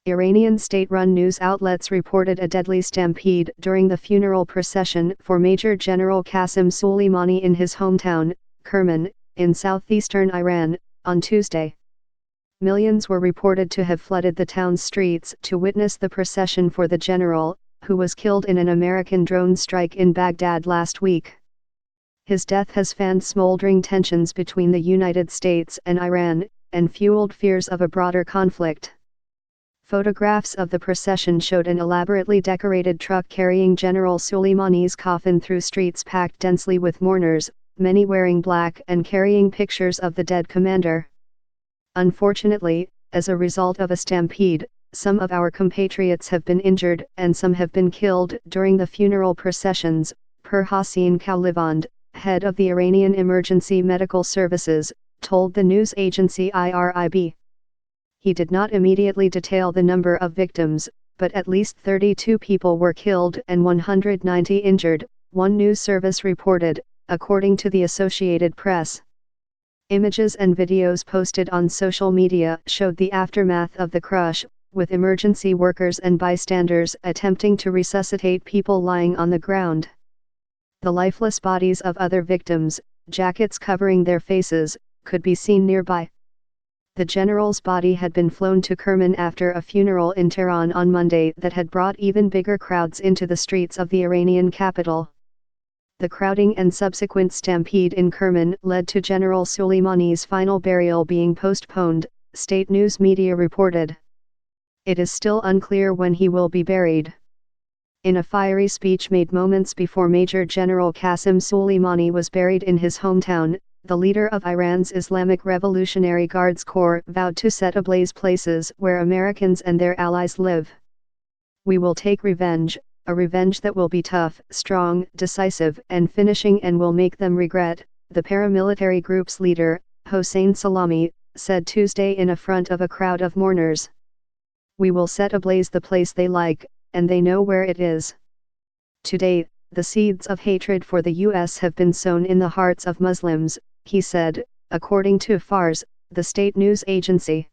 Iranian state-run news outlets reported a deadly stampede during the funeral procession for Major General Qasem Soleimani in his hometown, Kerman, in southeastern Iran, on Tuesday. Millions were reported to have flooded the town's streets to witness the procession for the general, who was killed in an American drone strike in Baghdad last week. His death has fanned smoldering tensions between the United States and Iran, and fueled fears of a broader conflict. Photographs of the procession showed an elaborately decorated truck carrying General Soleimani's coffin through streets packed densely with mourners, many wearing black and carrying pictures of the dead commander. Unfortunately, as a result of a stampede, some of our compatriots have been injured and some have been killed during the funeral processions, per Hossein Kaulivand, head of the Iranian Emergency Medical Services, told the news agency IRIB. He did not immediately detail the number of victims, but at least 32 people were killed and 190 injured, one news service reported, according to the Associated Press. Images and videos posted on social media showed the aftermath of the crush, with emergency workers and bystanders attempting to resuscitate people lying on the ground. The lifeless bodies of other victims, jackets covering their faces, could be seen nearby. The general's body had been flown to Kerman after a funeral in Tehran on Monday that had brought even bigger crowds into the streets of the Iranian capital. The crowding and subsequent stampede in Kerman led to General Soleimani's final burial being postponed, state news media reported. It is still unclear when he will be buried. In a fiery speech made moments before Major General Qasem Soleimani was buried in his hometown, the leader of Iran's Islamic Revolutionary Guards Corps vowed to set ablaze places where Americans and their allies live. "We will take revenge, a revenge that will be tough, strong, decisive, and finishing and will make them regret," the paramilitary group's leader, Hossein Salami, said Tuesday in front of a crowd of mourners. "We will set ablaze the place they like, and they know where it is. Today, the seeds of hatred for the U.S. have been sown in the hearts of Muslims," he said, according to Fars, the state news agency.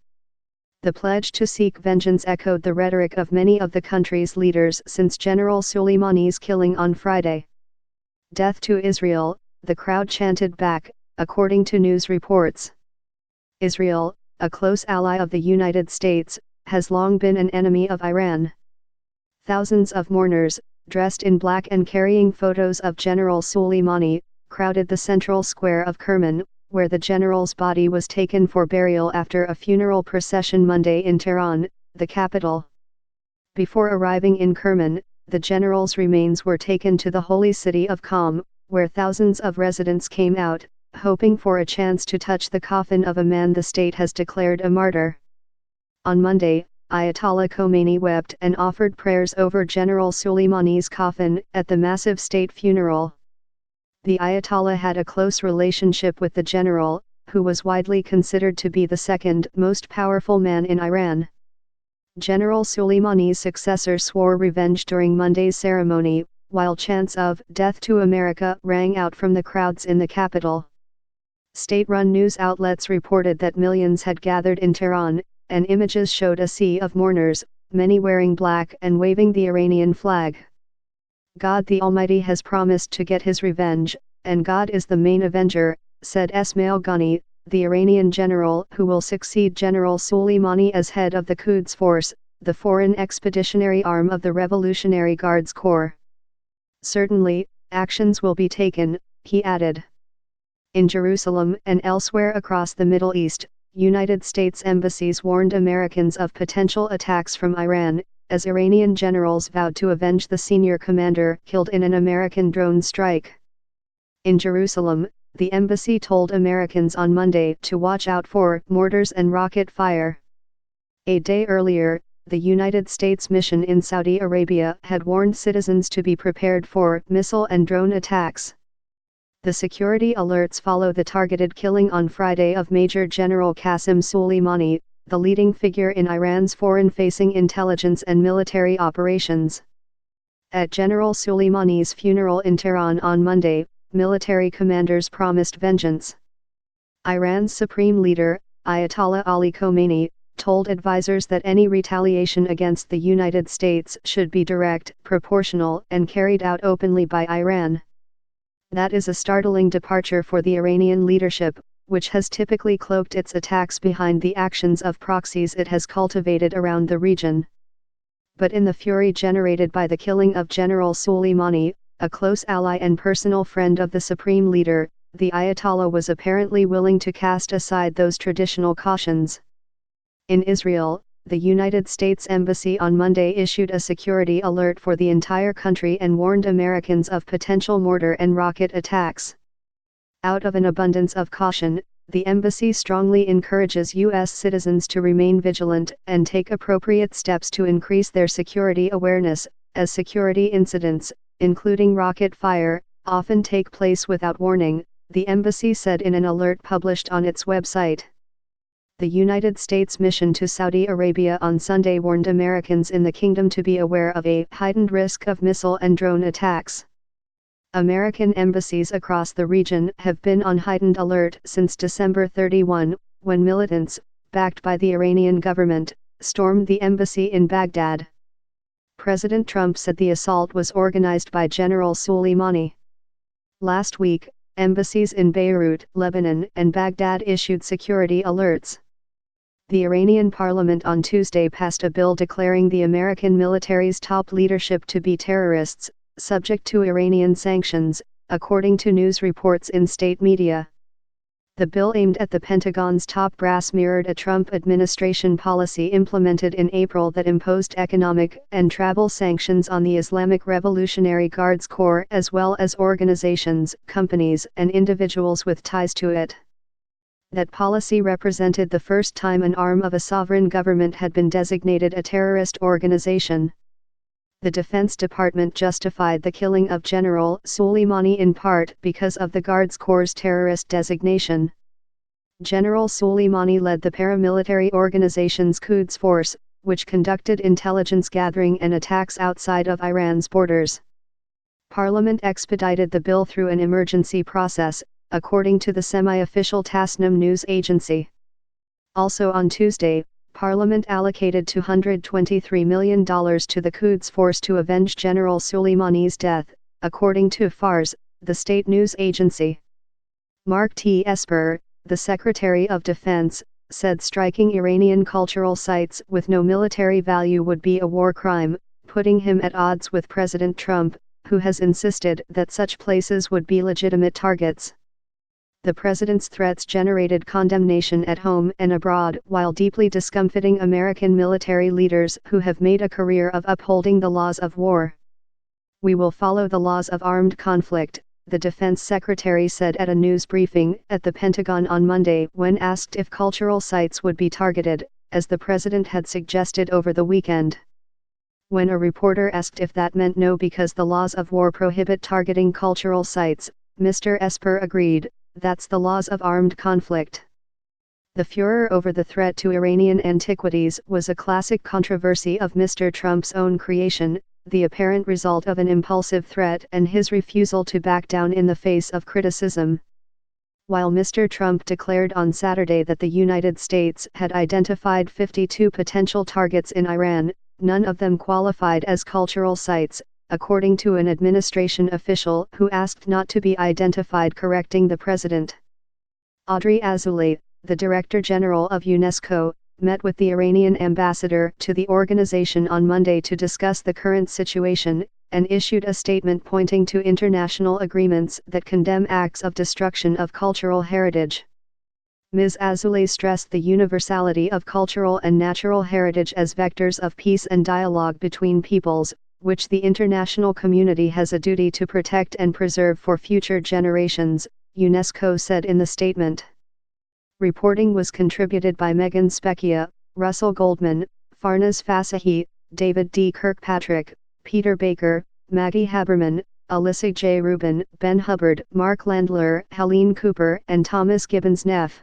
The pledge to seek vengeance echoed the rhetoric of many of the country's leaders since General Soleimani's killing on Friday. "Death to Israel," the crowd chanted back, according to news reports. Israel, a close ally of the United States, has long been an enemy of Iran. Thousands of mourners, dressed in black and carrying photos of General Soleimani, crowded the central square of Kerman, where the general's body was taken for burial after a funeral procession Monday in Tehran, the capital. Before arriving in Kerman, the general's remains were taken to the holy city of Qom, where thousands of residents came out, hoping for a chance to touch the coffin of a man the state has declared a martyr. On Monday, Ayatollah Khomeini wept and offered prayers over General Soleimani's coffin at the massive state funeral. The Ayatollah had a close relationship with the general, who was widely considered to be the second most powerful man in Iran. General Soleimani's successor swore revenge during Monday's ceremony, while chants of "Death to America" rang out from the crowds in the capital. State-run news outlets reported that millions had gathered in Tehran, and images showed a sea of mourners, many wearing black and waving the Iranian flag. "God the Almighty has promised to get his revenge, and God is the main avenger," said Esmail Ghani, the Iranian general who will succeed General Soleimani as head of the Quds Force, the foreign expeditionary arm of the Revolutionary Guards Corps. "Certainly, actions will be taken," he added. In Jerusalem and elsewhere across the Middle East, United States embassies warned Americans of potential attacks from Iran, as Iranian generals vowed to avenge the senior commander killed in an American drone strike. In Jerusalem, the embassy told Americans on Monday to watch out for mortars and rocket fire. A day earlier, the United States mission in Saudi Arabia had warned citizens to be prepared for missile and drone attacks. The security alerts follow the targeted killing on Friday of Major General Qasem Soleimani, the leading figure in Iran's foreign-facing intelligence and military operations. At General Soleimani's funeral in Tehran on Monday, military commanders promised vengeance. Iran's supreme leader, Ayatollah Ali Khomeini, told advisors that any retaliation against the United States should be direct, proportional, and carried out openly by Iran. That is a startling departure for the Iranian leadership, which has typically cloaked its attacks behind the actions of proxies it has cultivated around the region. But in the fury generated by the killing of General Soleimani, a close ally and personal friend of the supreme leader, the Ayatollah was apparently willing to cast aside those traditional cautions. In Israel, the United States Embassy on Monday issued a security alert for the entire country and warned Americans of potential mortar and rocket attacks. Out of an abundance of caution, the embassy strongly encourages U.S. citizens to remain vigilant and take appropriate steps to increase their security awareness, as security incidents, including rocket fire, often take place without warning, the embassy said in an alert published on its website. The United States mission to Saudi Arabia on Sunday warned Americans in the kingdom to be aware of a heightened risk of missile and drone attacks. American embassies across the region have been on heightened alert since December 31, when militants, backed by the Iranian government, stormed the embassy in Baghdad. President Trump said the assault was organized by General Soleimani. Last week, embassies in Beirut, Lebanon, and Baghdad issued security alerts. The Iranian parliament on Tuesday passed a bill declaring the American military's top leadership to be terrorists, subject to Iranian sanctions, according to news reports in state media. The bill aimed at the Pentagon's top brass mirrored a Trump administration policy implemented in April that imposed economic and travel sanctions on the Islamic Revolutionary Guards Corps as well as organizations, companies, and individuals with ties to it. That policy represented the first time an arm of a sovereign government had been designated a terrorist organization. The Defense Department justified the killing of General Soleimani in part because of the Guards Corps' terrorist designation. General Soleimani led the paramilitary organization's Quds Force, which conducted intelligence gathering and attacks outside of Iran's borders. Parliament expedited the bill through an emergency process, according to the semi-official Tasnim news agency. Also on Tuesday, Parliament allocated $223 million to the Quds Force to avenge General Soleimani's death, according to Fars, the state news agency. Mark T. Esper, the Secretary of Defense, said striking Iranian cultural sites with no military value would be a war crime, putting him at odds with President Trump, who has insisted that such places would be legitimate targets. The president's threats generated condemnation at home and abroad while deeply discomfiting American military leaders who have made a career of upholding the laws of war. "We will follow the laws of armed conflict," the defense secretary said at a news briefing at the Pentagon on Monday when asked if cultural sites would be targeted, as the president had suggested over the weekend. When a reporter asked if that meant no because the laws of war prohibit targeting cultural sites, Mr. Esper agreed, "That's the laws of armed conflict." The furor over the threat to Iranian antiquities was a classic controversy of Mr. Trump's own creation, the apparent result of an impulsive threat and his refusal to back down in the face of criticism. While Mr. Trump declared on Saturday that the United States had identified 52 potential targets in Iran, none of them qualified as cultural sites, according to an administration official who asked not to be identified, correcting the president. Audrey Azoulay, the Director General of UNESCO, met with the Iranian ambassador to the organization on Monday to discuss the current situation, and issued a statement pointing to international agreements that condemn acts of destruction of cultural heritage. Ms. Azoulay stressed the universality of cultural and natural heritage as vectors of peace and dialogue between peoples, which the international community has a duty to protect and preserve for future generations, UNESCO said in the statement. Reporting was contributed by Megan Specchia, Russell Goldman, Farnaz Fasahi, David D. Kirkpatrick, Peter Baker, Maggie Haberman, Alyssa J. Rubin, Ben Hubbard, Mark Landler, Helene Cooper and Thomas Gibbons Neff.